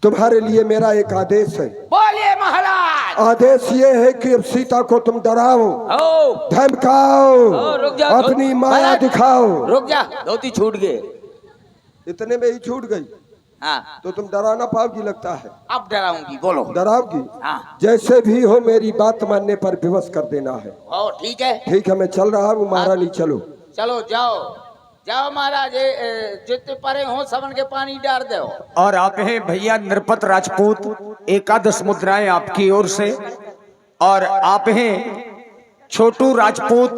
तुम्हारे लिए मेरा एक आदेश है। बोलिए महाराज। आदेश ये है कि अब सीता को तुम डराओ, धमकाओ, रुक जा, अपनी माया दिखाओ। रुक जा, धोती छूट गए। इतने में ही छूट गई। हाँ। तो तुम डरा ना पाओगी लगता है। अब डराऊंगी, बोलो। डराओगी? हाँ। जैसे भी हो मेरी बात मानने पर विवश कर देना है। ओ ठीक है। ठीक है, मैं चल रहा हूँ महारानी। चलो चलो, जाओ जाओ महाराज, जितने परे हो सबन के पानी डाल दो। और आप हैं भैया नृपत राजपूत, एकादश मुद्राएं आपकी ओर से। और आप हैं छोटू राजपूत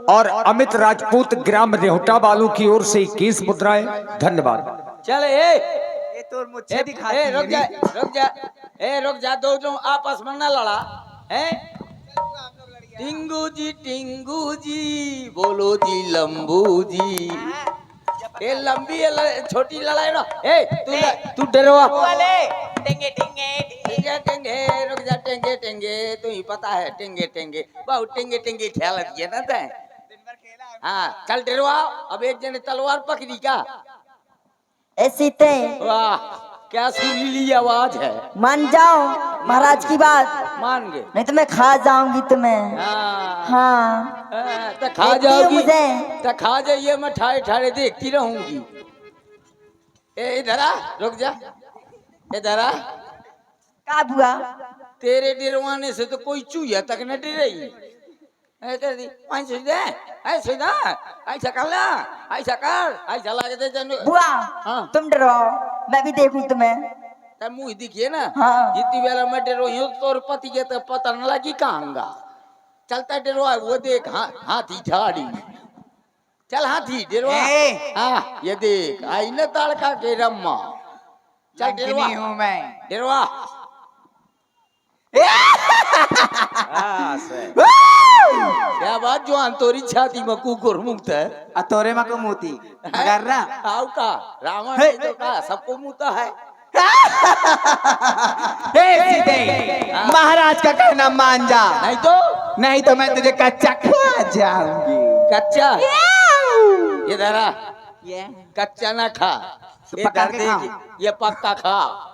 और अमित राजपूत ग्राम रेहटा वालों की ओर से 21 मुद्राएं। धन्यवाद। चले ये तो मुझे दिखाती रुक जा, रुक जा, रुक जा, दोनों आपस में ना लड़ा है। टिंगू जी बोलो जी लंबू जी। ये लंबी छोटी लड़ाई ना। तू डरवा वाले टेंगे टेंगे टेंगे टेंगे, रुक जा, टेंगे टेंगे, तू ही पता है टेंगे टेंगे, बहुत टेंगे टेंगे खेल दिए ना तै। हाँ चल डरवा। अब एक जने तलवार पकड़ी का। ऐसी ते वाह, क्या सुरीली आवाज है। मान जाओ महाराज की बात, मान गए। नहीं तो मैं खा जाऊंगी तुम्हें। हाँ हाँ तो खा देखती हो जाओगी, मुझे? तो खा जाइए, मैं ठाड़े ठाड़े देखती रहूंगी। इधर आ, रुक जा, इधर आ। का बुआ? तेरे डरवाने से तो कोई चूहिया तक न डरेगी। ऐसा लगे थे जन। बुआ हाँ। तुम डरवाओ, मैं भी देखूं तुम्हें। तब मुँह दिखिए ना। हाँ। जितनी बेला मैं डरो हूँ तोर पति के तो पता न लगी कहाँगा। चलता डरवा, वो देख हाथी झाड़ी। चल हाथी डरवा। हाँ ये देख आई न ताड़का के रम्मा। चल डरवा हूँ मैं। डरवा। क्या बात, जो अंतोरी छाती में कुकुर मुक्त है। अतोरे में को मोती गर्रा आओ का रावण है तो का सबको मुता है। महाराज का कहना मान जा, नहीं तो मैं तुझे कच्चा खा जाऊंगी। कच्चा इधर आ। ये कच्चा ना खा, पका के इधर खाऊं? देख, ये पक्का खा।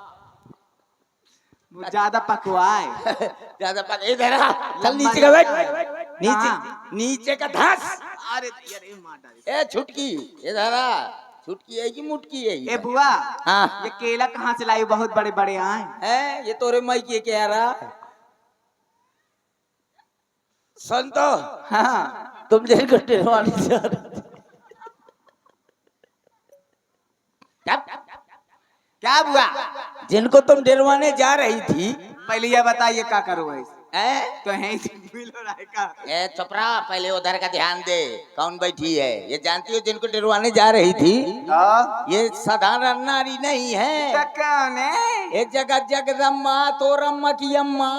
ज्यादा पकवाए ज्यादा पक, इधर आ। चल नीचे का बैठ, नीचे कहाँ? नीचे का धस। अरे ए छुटकी इधर आ। छुटकी है कि मुटकी है ए बुआ, हाँ। ये केला कहाँ से लाई? बहुत बड़े बड़े आए है। ये तोरे माई के कह रहा। सुन तो, हाँ। तुम जिनको डरवाने जा रहे थे। क्या बुआ? जिनको तुम डरवाने जा रही थी, पहले ये बताइए क्या करो ऐसे? तो है मिलो राय का। ए चुपरा, पहले उधर का ध्यान दे। कौन बैठी है ये जानती हो? जिनको डरवाने जा रही थी ये साधारण नारी नहीं है। कौन है? ये जगत जगदम्मा तो रम्मा की अम्मा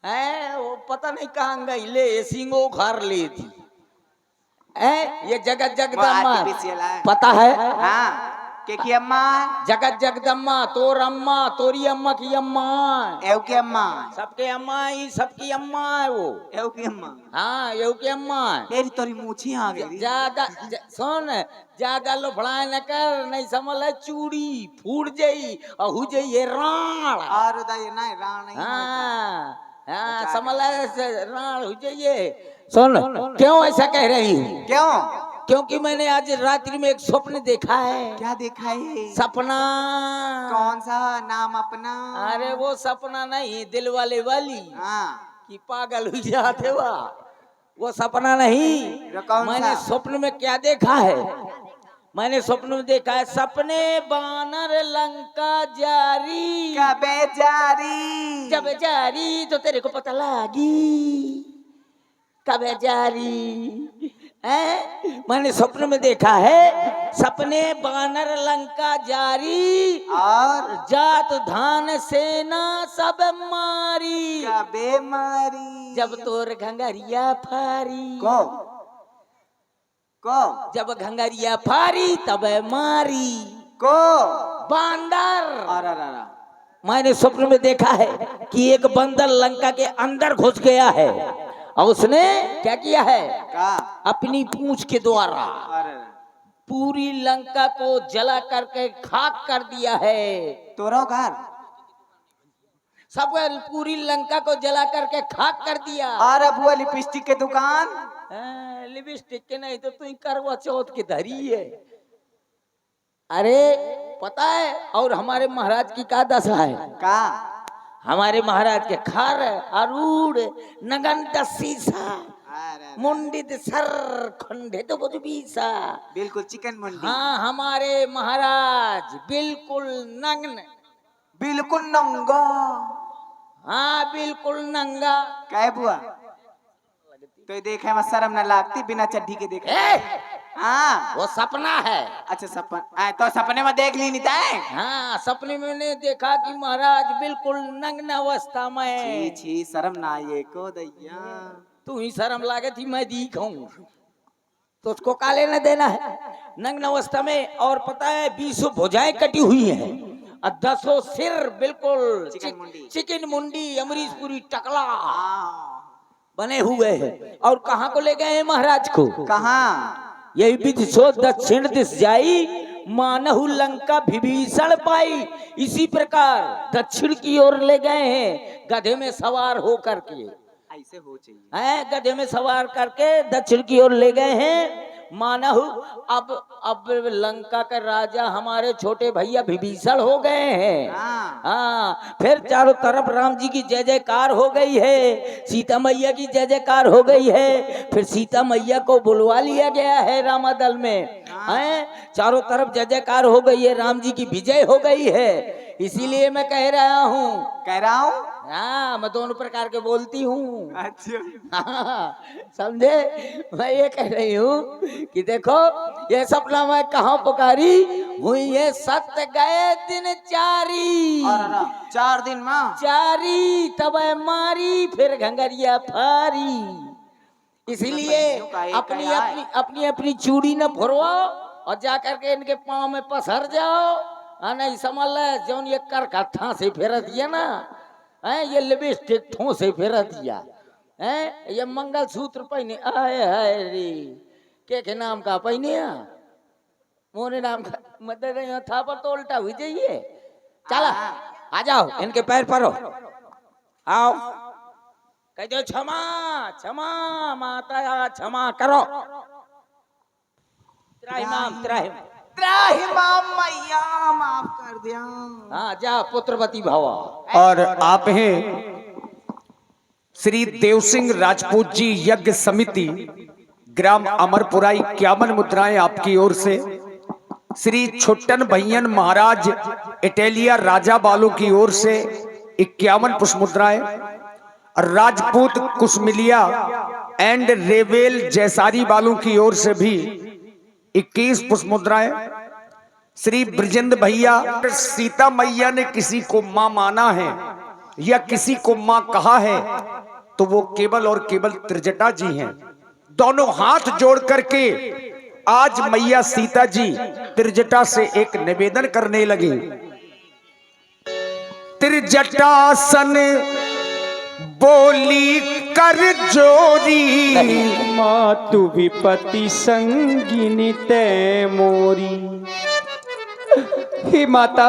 है। वो पता नहीं कहाँ गई ले, सिंगो खार ली थी। ये जगत जगदम्मा पता है? हाँ। के अम्मा? जगत जगदम्मा तोर अम्मा, तोरी अम्मा की अम्मा। एव की अम्मा? सबके अम्मा ही, सबकी अम्मा है वो। एव की अम्मा? हाँ एव की अम्मा है। तेरी तोरी मूछी आ गई। ज्यादा सुन, ज्यादा लफड़ाए न कर, नहीं समझ है चूड़ी फूट जाई और हो जाइए राण। और ये नहीं राण नहीं। हाँ समझ राण हो जाइए। सुन, क्यों ऐसा कह रही हूँ? क्यों? क्योंकि मैंने आज रात्रि में एक स्वप्न देखा है। क्या देखा है? सपना। कौन सा नाम अपना? अरे वो सपना नहीं, दिल वाले वाली। हाँ। कि पागल हो जाते वो सपना नहीं। मैंने स्वप्न में क्या देखा है? मैंने स्वप्न में देखा है, सपने बानर लंका जारी। कबे जारी? जब जारी तो तेरे को पता लगी। कबे जारी है? मैंने स्वप्न में देखा है, सपने बानर लंका जारी और जात धान सेना सब मारी। कबे मारी? जब तोर घंगरिया फारी। को जब घंगरिया फारी तब मारी। को बांदर। अरे मैंने स्वप्न में देखा है कि एक बंदर लंका के अंदर घुस गया है और उसने क्या किया है? का? अपनी पूंछ के द्वारा पूरी लंका को जला करके खाक कर दिया है। तोरो घर सब पूरी लंका को जला करके खाक कर दिया। और अब हुआ लिपस्टिक के दुकान। लिपस्टिक के नहीं तो तू करवा चौथ की धरी है। अरे पता है और हमारे महाराज की क्या दशा है? का हमारे महाराज के खार आरूढ़ नगन दसीसा मुंडित सर खंडित बुजबीसा। बिल्कुल चिकन मंडी। हाँ हमारे महाराज बिल्कुल नग्न, बिल्कुल नंगा। हाँ बिल्कुल नंगा। काय बुआ तो देखे में शर्म न लगती बिना चड्ढी के देखे? हाँ वो सपना है। अच्छा सपन तो सपने में देख ली नहीं था? हाँ सपने में मैंने देखा कि महाराज बिल्कुल नग्न अवस्था छी में। छी शर्म ना ये को दैया। तू ही शर्म लागे थी मैं दिखाऊं तो उसको का लेना देना है नग्न अवस्था में। और पता है 20 भुजाएं कटी हुई हैं और 10 सिर बिल्कुल चिकन मुंडी अमरीशपुरी टकला बने हुए हैं। और कहाँ को ले गए हैं महाराज को? कहाँ? यही विधि सो दक्षिण दिश जाई मानहु लंका विभीषण पाई। इसी प्रकार दक्षिण की ओर ले गए हैं गधे में सवार हो करके। ऐसे हो चाहिए। गधे में सवार करके दक्षिण की ओर ले गए हैं मानहु। अब लंका का राजा हमारे छोटे भैया विभीषण हो गए हैं। हाँ फिर चारों तरफ राम जी की जय जयकार हो गई है, सीता मैया की जय जयकार हो गई है। फिर सीता मैया को बुलवा लिया गया है रामादल में। चारों तरफ जय जयकार हो गई है, राम जी की विजय हो गई है। इसीलिए मैं कह रहा हूँ हाँ मैं दोनों प्रकार के बोलती हूँ। अच्छा समझे? मैं ये कह रही हूँ कि देखो ये सपना मैं कहाँ पुकारी हुई है। सत्य गए दिन चारी 4 दिन माँ चारी तब मारी फिर घंगरिया फारी। इसीलिए अपनी अपनी चूड़ी न फुरवाओ और जा करके इनके पाँव में पसर जाओ। नहीं समझ ले जौन ये कर कथा से फेर दिया ना ये लिपस्टिक ठों से फेर दिया ये मंगल सूत्र पहने आए हाय रे के नाम का पहने मोरे नाम का मतलब था पर तो उल्टा हुई जाइए। चला आ जाओ इनके पैर परो आओ कह दो क्षमा क्षमा माता क्षमा करो। मैया माफ कर दिया। हाँ जा पुत्रवती भवा। और आप हैं श्री देव सिंह राजपूत जी यज्ञ समिति ग्राम अमरपुरा 51 मुद्राएं आपकी ओर से। श्री छोटन भैयन महाराज इटालिया राजा बालों की ओर से 51 पुष्प मुद्राएं। राजपूत कुशमिलिया एंड रेवेल जयसारी बालों की ओर से भी 21 पुष्प मुद्राएं। श्री ब्रजेंद्र भैया सीता मैया ने किसी को मां माना है या किसी को मां कहा है तो वो केवल और केवल त्रिजटा जी हैं। दोनों हाथ जोड़ करके आज मैया सीता जी त्रिजटा से एक निवेदन करने लगी। त्रिजटासन बोली कर जोरी मातु विपति संगिनी तै मोरी। हे माता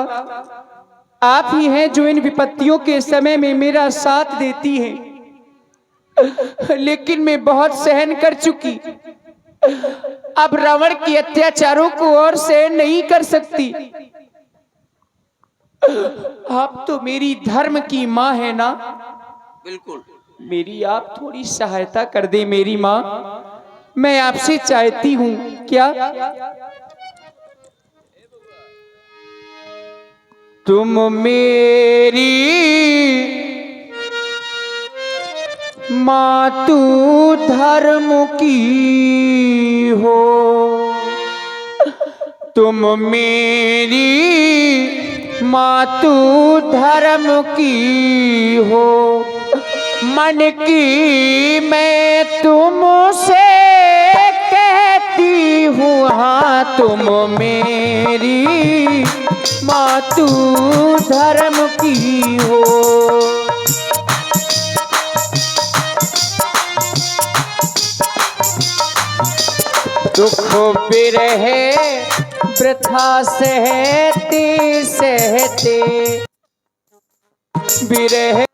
आप ही हैं जो इन विपत्तियों के समय में मेरा साथ देती हैं, लेकिन मैं बहुत सहन कर चुकी। अब रावण के अत्याचारों को और सहन नहीं कर सकती। आप तो मेरी धर्म की माँ है ना? बिल्कुल। मेरी आप थोड़ी सहायता कर दे मेरी माँ। मैं आपसे चाहती हूँ क्या तुम मेरी मातु धर्म की हो, तुम मेरी मातु धर्म की हो। मन की मैं तुमसे कहती हूँ हाँ तुम मेरी मातु धर्म की हो। दुख बिरहे वृथा सहते सहते, बिरहे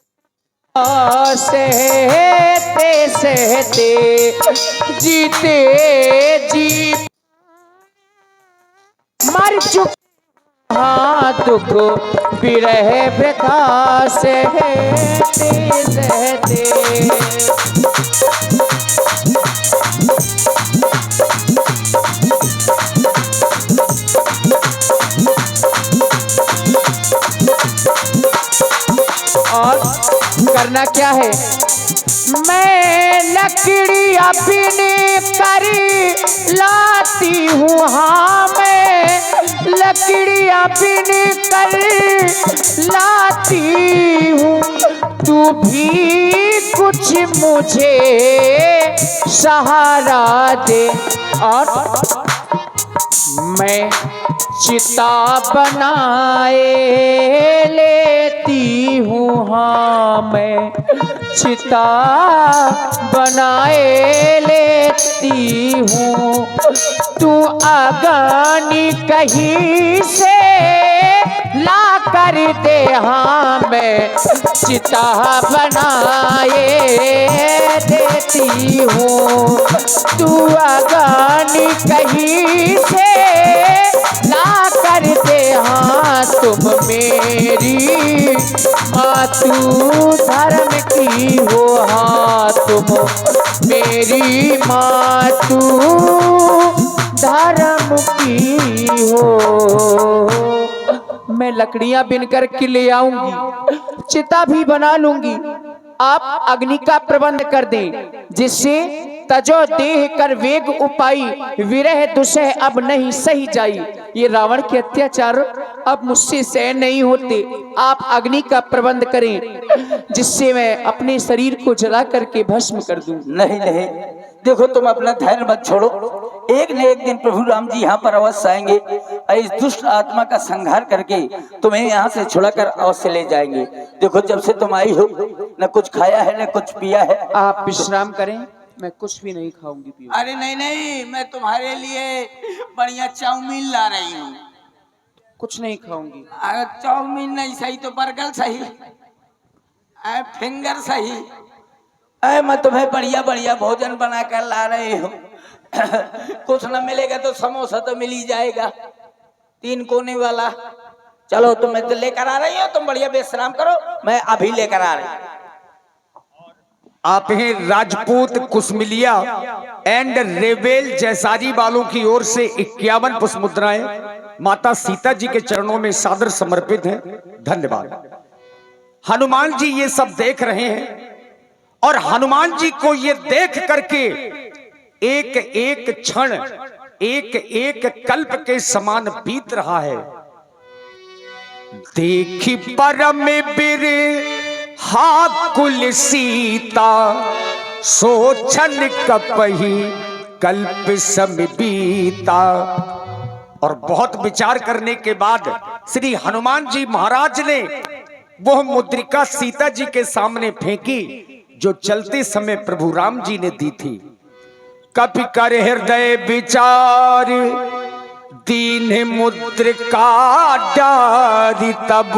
सहते सहते, जीते जी मर चुके। हाँ दुख बिरह वृथा सहते सहते। और करना क्या है? मैं लकड़ी अपनी करी लाती हूँ, हाँ मैं लकड़ी अपनी कर लाती हूँ, तू भी कुछ मुझे सहारा दे। और मैं चिता बनाए लेती हूँ, हाँ मैं चिता बनाए लेती हूँ, तू अगानी कहीं से ला कर दे। हाँ मैं चिता बनाए देती हूँ, तू अगानी कहीं से ला कर दे। हाँ तुम मेरी मातू धर्म की हो, हाँ तुम मेरी मातू धर्म की हो। मैं लकड़ियां बिनकर के ले आऊंगी, चिता भी बना लूंगी, आप अग्नि का प्रबंध कर दें, जिससे तजो देह कर वेग उपाई, विरह दुसह अब नहीं सही जाई। ये रावण के अत्याचार अब मुझसे सहन नहीं होते, आप अग्नि का प्रबंध करें, जिससे मैं अपने शरीर को जला करके भस्म कर दूं। नहीं नहीं, देखो तुम अपना धैर्य मत छोड़ो, एक न एक दिन प्रभु राम जी यहाँ पर अवश्य आएंगे, इस दुष्ट आत्मा का संहार करके तुम्हें यहाँ से छुड़ाकर अवश्य ले जाएंगे। देखो जब से तुम आई हो, न कुछ खाया है न कुछ पिया है। आप विश्राम करें, मैं कुछ भी नहीं खाऊंगी पियूंगी। अरे नहीं नहीं, मैं तुम्हारे लिए बढ़िया चाउमीन ला रही हूँ। कुछ नहीं खाऊंगी। अगर चाउमीन नहीं सही तो बर्गर सही, फिंगर सही, मैं तुम्हें बढ़िया बढ़िया भोजन बना कर ला रही हूँ। कुछ न मिलेगा तो समोसा तो मिल ही जाएगा, 3 कोने वाला। चलो तुम्हें तो लेकर आ रही हो, तुम बढ़िया विश्राम करो, मैं अभी लेकर आ रही हूँ। आप हैं राजपूत कुसमिलिया एंड रेवेल जैसारी वालों की ओर से 51 पुष्प मुद्राएं माता सीता जी के चरणों में सादर समर्पित हैं। धन्यवाद। हनुमान जी ये सब देख रहे हैं और हनुमान जी को ये देख करके एक एक क्षण, एक एक कल्प के समान बीत रहा है। देखी परम बीर हाकुल सीता, सोचन कपही कल्प सम बीता। और बहुत विचार करने के बाद श्री हनुमान जी महाराज ने वह मुद्रिका सीता जी के सामने फेंकी जो चलते समय प्रभु राम जी ने दी थी। कपि कर हृदय विचार, दीन मुद्रिका डारी, तब